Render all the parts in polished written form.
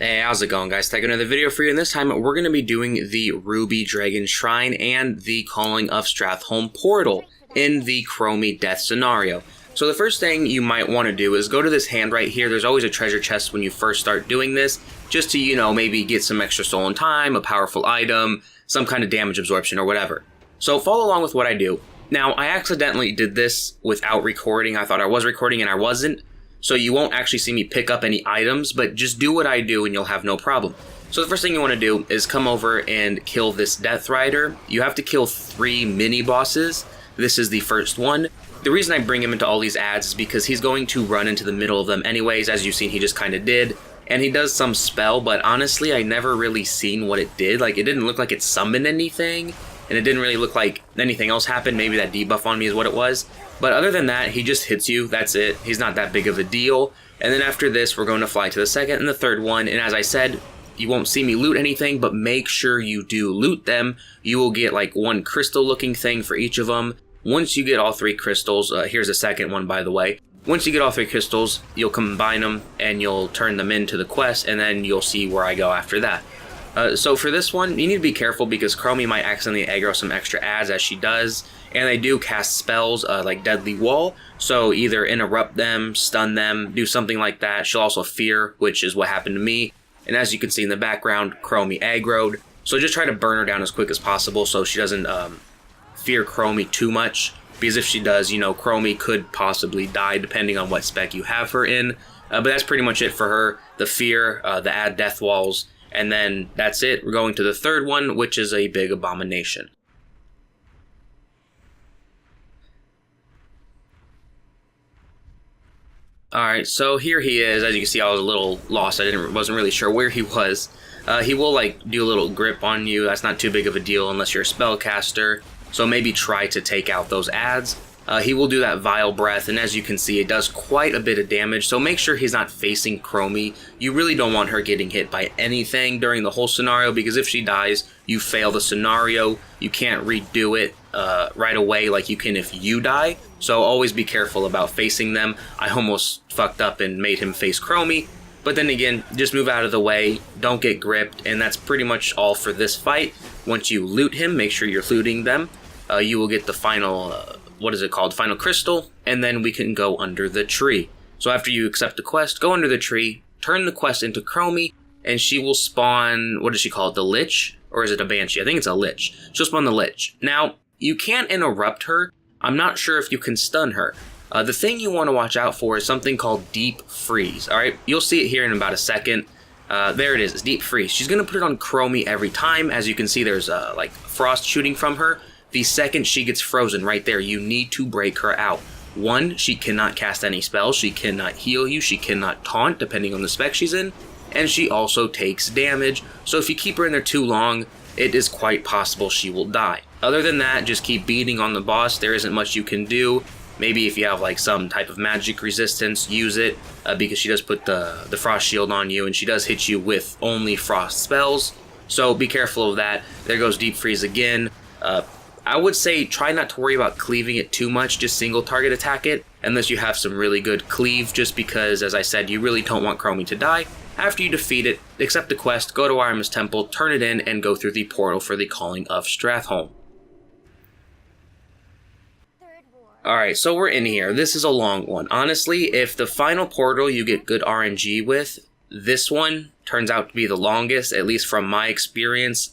Hey, how's it going, guys? Taking another video for you, and this time we're going to be doing the Ruby Dragonshrine and the Culling of Stratholme portal in the Chromie death scenario. So the first thing you might want to do is go to this hand right here. There's always a treasure chest when you first start doing this, just to, maybe get some extra stolen time, a powerful item, some kind of damage absorption or whatever. So follow along with what I do. Now, I accidentally did this without recording. I thought I was recording and I wasn't. So you won't actually see me pick up any items, but just do what I do and you'll have no problem. So the first thing you want to do is come over and kill this Death Rider. You have to kill 3 mini bosses. This is the first one. The reason I bring him into all these ads is because he's going to run into the middle of them anyways. As you've seen, he just kind of did. And he does some spell, but honestly, I never really seen what it did. Like, it didn't look like it summoned anything, and it didn't really look like anything else happened. Maybe that debuff on me is what it was. But other than that, he just hits you. That's it. He's not that big of a deal. And then after this, we're going to fly to the second and the third one. And as I said, you won't see me loot anything, but make sure you do loot them. You will get like 1 crystal looking thing for each of them. Once you get all 3 crystals, here's a second one, by the way. Once you get all 3 crystals, you'll combine them and you'll turn them into the quest, and then you'll see where I go after that. So for this one, you need to be careful because Chromie might accidentally aggro some extra ads, as she does, and they do cast spells like Deadly Wall, so either interrupt them, stun them, do something like that. She'll also fear, which is what happened to me, and as you can see in the background, Chromie aggroed, so just try to burn her down as quick as possible so she doesn't fear Chromie too much, because if she does, Chromie could possibly die depending on what spec you have her in, but that's pretty much it for her. The fear, the add death walls, and then that's it. We're going to the third one, which is a big abomination. Alright, so here he is. As you can see, I was a little lost. Wasn't really sure where he was. He will do a little grip on you. That's not too big of a deal unless you're a spellcaster. So maybe try to take out those ads. He will do that Vile Breath, and as you can see, it does quite a bit of damage, so make sure he's not facing Chromie. You really don't want her getting hit by anything during the whole scenario, because if she dies, you fail the scenario. You can't redo it right away like you can if you die, so always be careful about facing them. I almost fucked up and made him face Chromie, but then again, just move out of the way, don't get gripped, and that's pretty much all for this fight. Once you loot him, make sure you're looting them. You will get the final... final crystal, and then we can go under the tree. So after you accept the quest, go under the tree, turn the quest into Chromie, and she will spawn, what does she call it, the Lich? Or is it a Banshee? I think it's a Lich. She'll spawn the Lich. Now, you can't interrupt her. I'm not sure if you can stun her. The thing you want to watch out for is something called Deep Freeze, alright? You'll see it here in about a second. There it is, it's Deep Freeze. She's going to put it on Chromie every time. As you can see, there's frost shooting from her. The second she gets frozen right there, you need to break her out. 1, she cannot cast any spells, she cannot heal you, she cannot taunt depending on the spec she's in, and she also takes damage, so if you keep her in there too long, it is quite possible she will die. Other than that, just keep beating on the boss. There isn't much you can do. Maybe if you have some type of magic resistance, use it, because she does put the frost shield on you, and she does hit you with only frost spells, so be careful of that. There goes Deep Freeze again. I would say try not to worry about cleaving it too much, just single target attack it, unless you have some really good cleave, just because, as I said, you really don't want Chromie to die. After you defeat it, accept the quest, go to Artemis Temple, turn it in, and go through the portal for the Culling of Stratholme. Alright, so we're in here. This is a long one. Honestly, if the final portal you get good RNG with, this one turns out to be the longest, at least from my experience.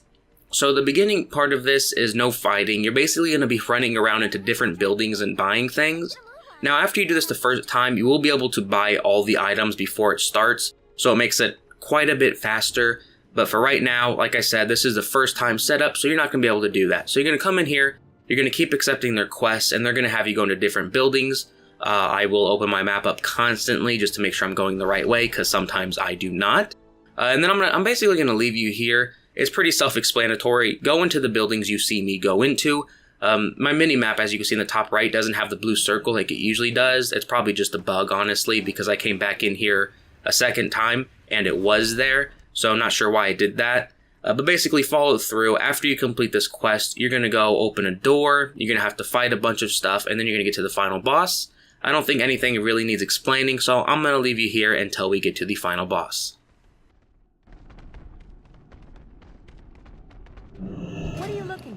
So the beginning part of this is no fighting. You're basically going to be running around into different buildings and buying things. Now after you do this the first time, you will be able to buy all the items before it starts, so it makes it quite a bit faster. But for right now, like I said, this is the first time setup, so you're not going to be able to do that. So you're going to come in here, you're going to keep accepting their quests, and they're going to have you go into different buildings. I will open my map up constantly just to make sure I'm going the right way, because sometimes I do not. And then I'm basically going to leave you here. It's pretty self-explanatory. Go into the buildings you see me go into. My mini-map, as you can see in the top right, doesn't have the blue circle like it usually does. It's probably just a bug, honestly, because I came back in here a second time, and it was there, so I'm not sure why I did that. But basically, follow through. After you complete this quest, you're going to go open a door, you're going to have to fight a bunch of stuff, and then you're going to get to the final boss. I don't think anything really needs explaining, so I'm going to leave you here until we get to the final boss.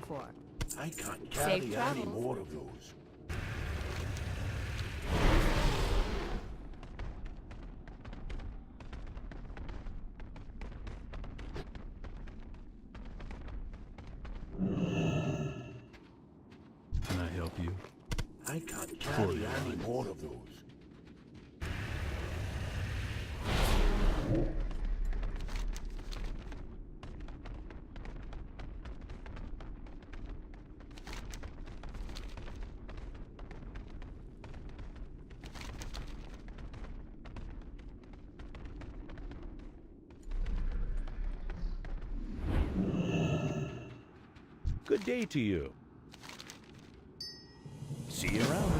for? I can't Safe carry any travels. more of those. Can I help you? I can't carry any more of those. Good day to you. See you around.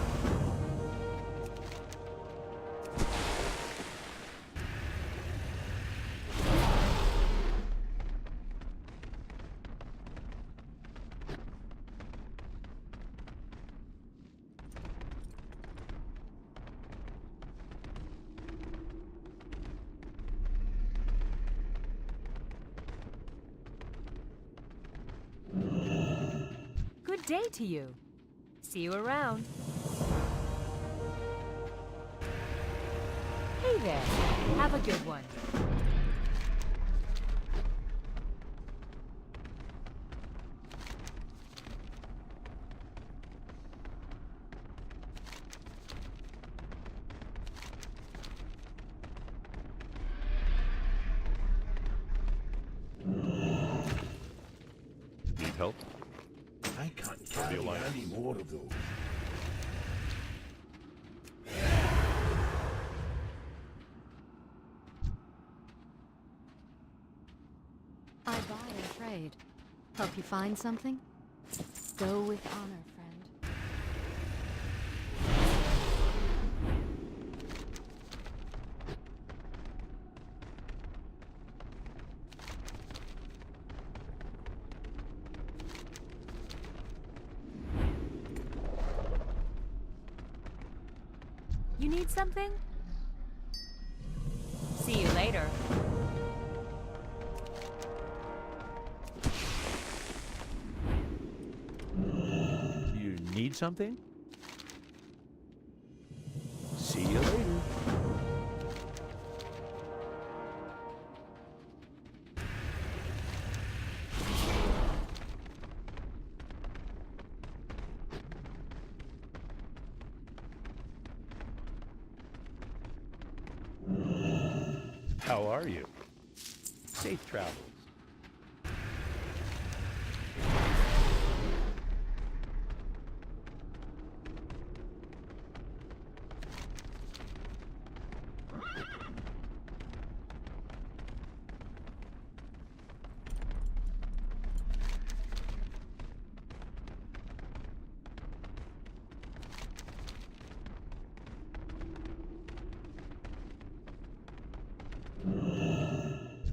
Good day to you. See you around. Hey there. Have a good one. Need help? I can't carry any more of those. I buy and trade. Help you find something? Go with honor, friend. You need something? See you later. You need something? See you later. How are you? Safe travels.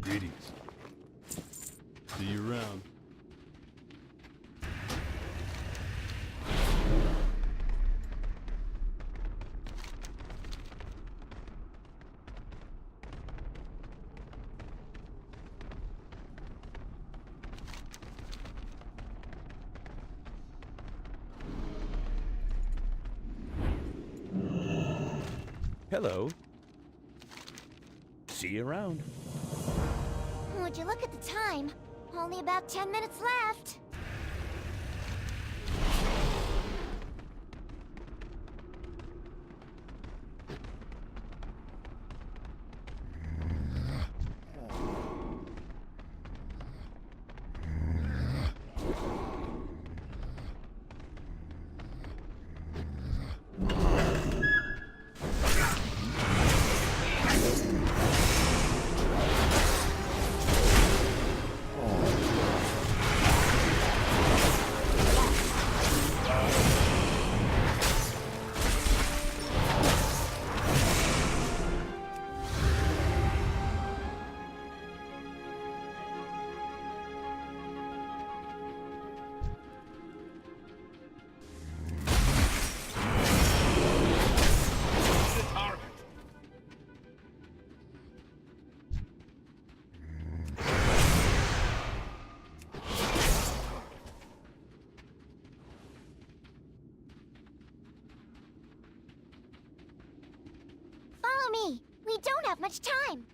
Greetings. See you around. Hello. See you around. Would you look at the time? Only about 10 minutes left. We don't have much time.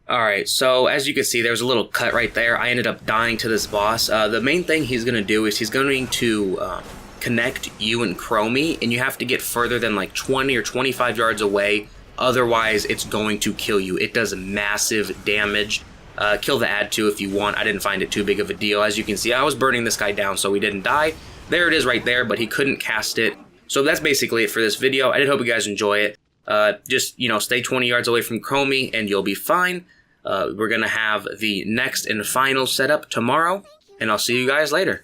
Alright, so as you can see, there's a little cut right there. I ended up dying to this boss. The main thing he's going to do is he's going to connect you and Chromie, and you have to get further than like 20 or 25 yards away. Otherwise, it's going to kill you. It does massive damage. Kill the ad too if you want. I didn't find it too big of a deal. As you can see, I was burning this guy down so he didn't die. There it is right there, but he couldn't cast it. So that's basically it for this video. I did hope you guys enjoy it. Just, you know, stay 20 yards away from Chromie and you'll be fine. We're going to have the next and final setup tomorrow, and I'll see you guys later.